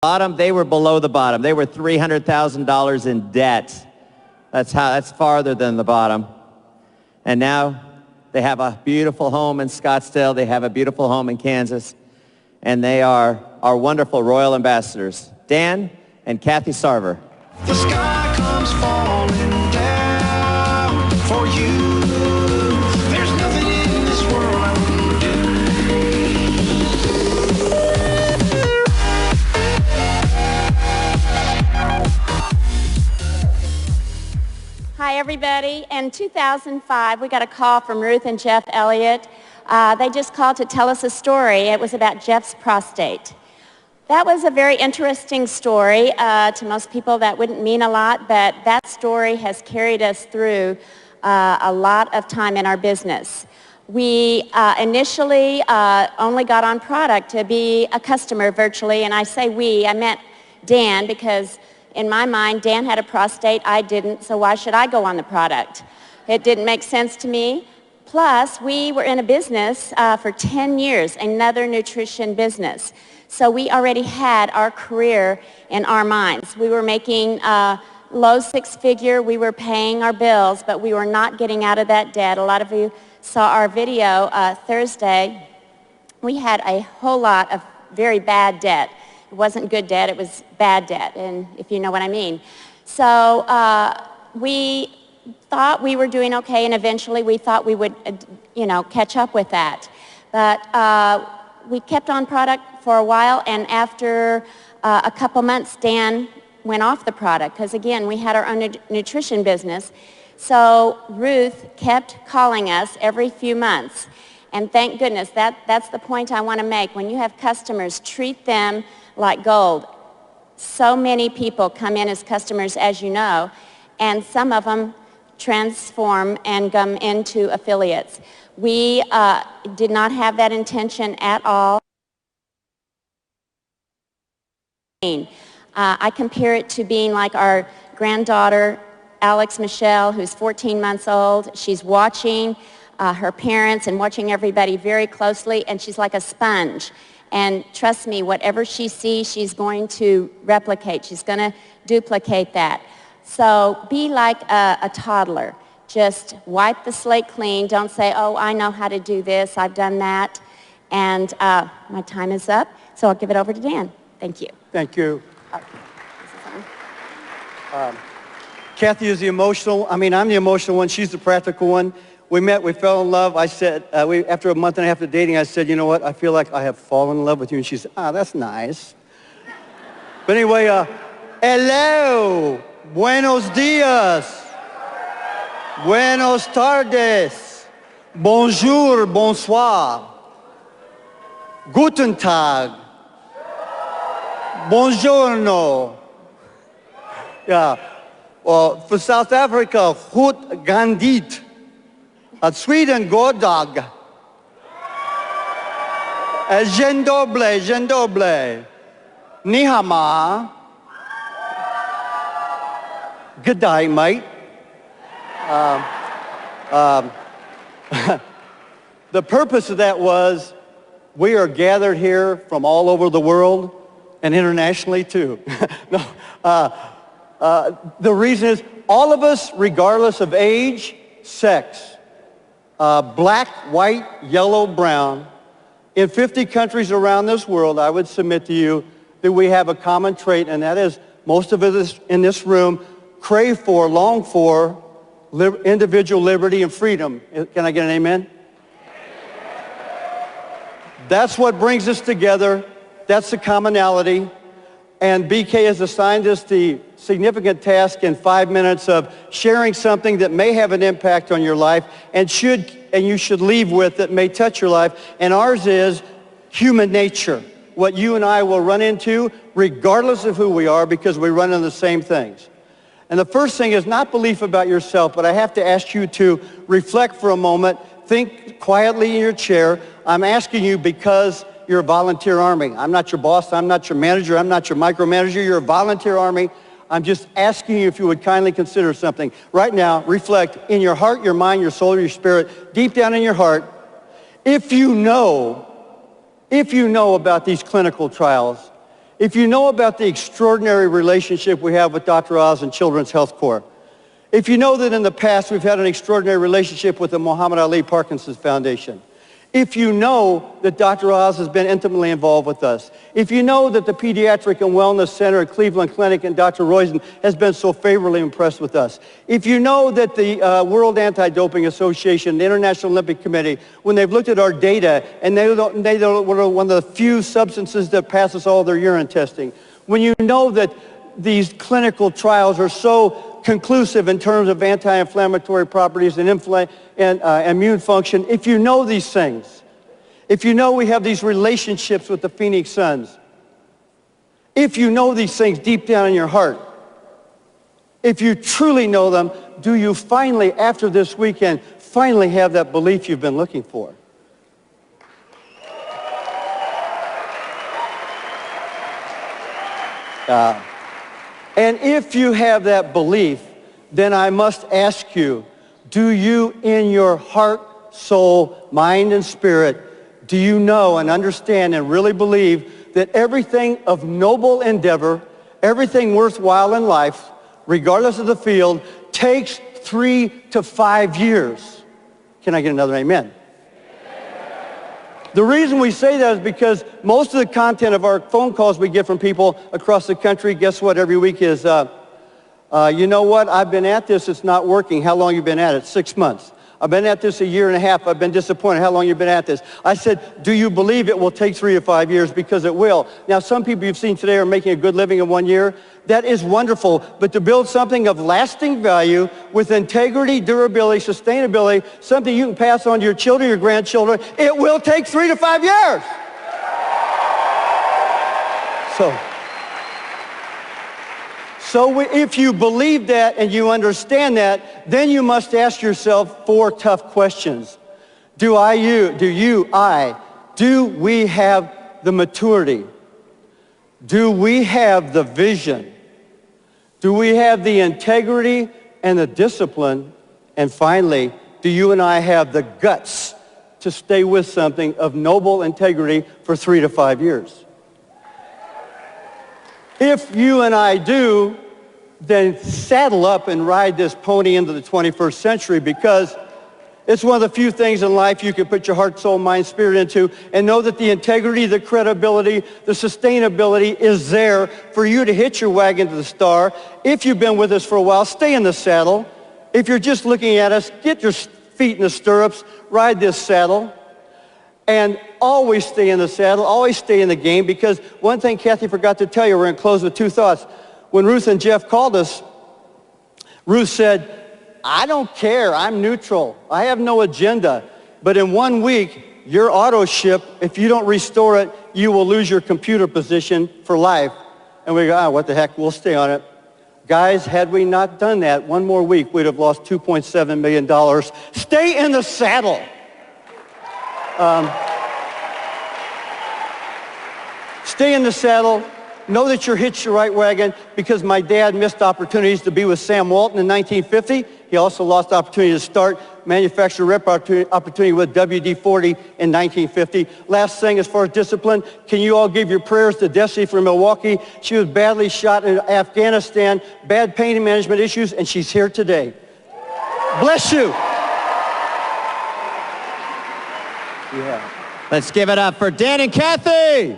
Bottom, they were below the bottom. They were $300,000 in debt. That's farther than the bottom. And now they have a beautiful home in Scottsdale. They have a beautiful home in Kansas. And they are our wonderful royal ambassadors, Dan and Cathy Sarver. The sky comes falling down for you. There's nothing in this world I wouldn't do. Hi, everybody. In 2005, we got a call from Ruth and Jeff Elliott. They just called to tell us a story. It was about Jeff's prostate. That was a very interesting story. To most people, that wouldn't mean a lot, but that story has carried us through a lot of time in our business. We initially only got on product to be a customer virtually, and I say we, I meant Dan, because in my mind, Dan had a prostate, I didn't, so why should I go on the product? It didn't make sense to me. Plus, we were in a business for 10 years, another nutrition business. So we already had our career in our minds. We were making low six-figure, we were paying our bills, but we were not getting out of that debt. A lot of you saw our video Thursday. We had a whole lot of very bad debt. It wasn't good debt, it was bad debt, and if you know what I mean. So we thought we were doing okay, and eventually we thought we would, catch up with that. But we kept on product for a while, and after a couple months, Dan went off the product, because again, we had our own nutrition business. So Ruth kept calling us every few months. And thank goodness, that's the point I want to make. When you have customers, treat them like gold. So many people come in as customers, as you know, and some of them transform and come into affiliates. We did not have that intention at all. I compare it to being like our granddaughter, Alex Michelle, who's 14 months old. She's watching her parents and watching everybody very closely, and she's like a sponge. And trust me, whatever she sees, she's going to replicate. She's going to duplicate that. So be like a toddler. Just wipe the slate clean. Don't say, oh, I know how to do this. I've done that. And my time is up, so I'll give it over to Dan. Thank you. Thank you. Cathy is the emotional, I'm the emotional one. She's the practical one. We met, we fell in love. I said, after a month and a half of dating, I said, you know what? I feel like I have fallen in love with you. And she said, that's nice. But anyway, hello, buenos dias, buenos tardes, bonjour, bonsoir, guten Tag, buongiorno. Yeah, well, for South Africa, goed gandit. At Sweden, god dag. Dzień dobry, dzień dobry. Ni hao ma. Good day, mate. The purpose of that was we are gathered here from all over the world and internationally too. No, the reason is all of us, regardless of age, sex, black, white, yellow, brown, in 50 countries around this world, I would submit to you that we have a common trait, and that is most of us in this room crave for, long for individual liberty and freedom. Can I get an amen? That's what brings us together. That's the commonality. And BK has assigned us the significant task in 5 minutes of sharing something that may have an impact on your life and you should leave with that may touch your life. And ours is human nature, what you and I will run into regardless of who we are, because we run into the same things. And the first thing is not belief about yourself, but I have to ask you to reflect for a moment, think quietly in your chair. I'm asking you because you're a volunteer army. I'm not your boss, I'm not your manager, I'm not your micromanager, you're a volunteer army. I'm just asking you if you would kindly consider something. Right now, reflect in your heart, your mind, your soul, your spirit, deep down in your heart. If you know about these clinical trials, if you know about the extraordinary relationship we have with Dr. Oz and Children's Health Corps, if you know that in the past we've had an extraordinary relationship with the Muhammad Ali Parkinson's Foundation, if you know that Dr. Oz has been intimately involved with us, if you know that the Pediatric and Wellness Center at Cleveland Clinic and Dr. Roizen has been so favorably impressed with us, if you know that the World Anti-Doping Association, the International Olympic Committee, when they've looked at our data and they are one of the few substances that passes all their urine testing, when you know that these clinical trials are so conclusive in terms of anti-inflammatory properties and immune function, if you know these things, if you know we have these relationships with the Phoenix Suns, if you know these things deep down in your heart, if you truly know them, do you finally, after this weekend, finally have that belief you've been looking for? And if you have that belief, then I must ask you, do you in your heart, soul, mind, and spirit, do you know and understand and really believe that everything of noble endeavor, everything worthwhile in life, regardless of the field, takes 3 to 5 years? Can I get another amen? The reason we say that is because most of the content of our phone calls we get from people across the country, guess what, every week is, you know what, I've been at this, it's not working. How long have you been at it? 6 months. I've been at this a year and a half. I've been disappointed. How long have you been at this? I said, do you believe it will take 3 to 5 years? Because it will. Now, some people you've seen today are making a good living in 1 year. That is wonderful. But to build something of lasting value with integrity, durability, sustainability, something you can pass on to your children, your grandchildren, it will take 3 to 5 years. So if you believe that and you understand that, then you must ask yourself 4 tough questions. Do we have the maturity? Do we have the vision? Do we have the integrity and the discipline? And finally, do you and I have the guts to stay with something of noble integrity for 3 to 5 years? If you and I do, then saddle up and ride this pony into the 21st century, because it's one of the few things in life you can put your heart, soul, mind, spirit into and know that the integrity, the credibility, the sustainability is there for you to hitch your wagon to the star. If you've been with us for a while, stay in the saddle. If you're just looking at us, get your feet in the stirrups, ride this saddle. And always stay in the saddle, always stay in the game, because one thing Cathy forgot to tell you, we're going to close with 2 thoughts. When Ruth and Jeff called us, Ruth said, I don't care, I'm neutral, I have no agenda, but in 1 week, your auto ship, if you don't restore it, you will lose your computer position for life. And we go, what the heck, we'll stay on it. Guys, had we not done that, 1 more week, we'd have lost $2.7 million. Stay in the saddle. Stay in the saddle. Know that you're hitched your right wagon, because my dad missed opportunities to be with Sam Walton in 1950. He also lost opportunity to start manufacturer rep opportunity with WD-40 in 1950. Last thing, as far as discipline, can you all give your prayers to Desi from Milwaukee? She was badly shot in Afghanistan, bad pain management issues, and she's here today. Bless you. Yeah. Let's give it up for Dan and Cathy.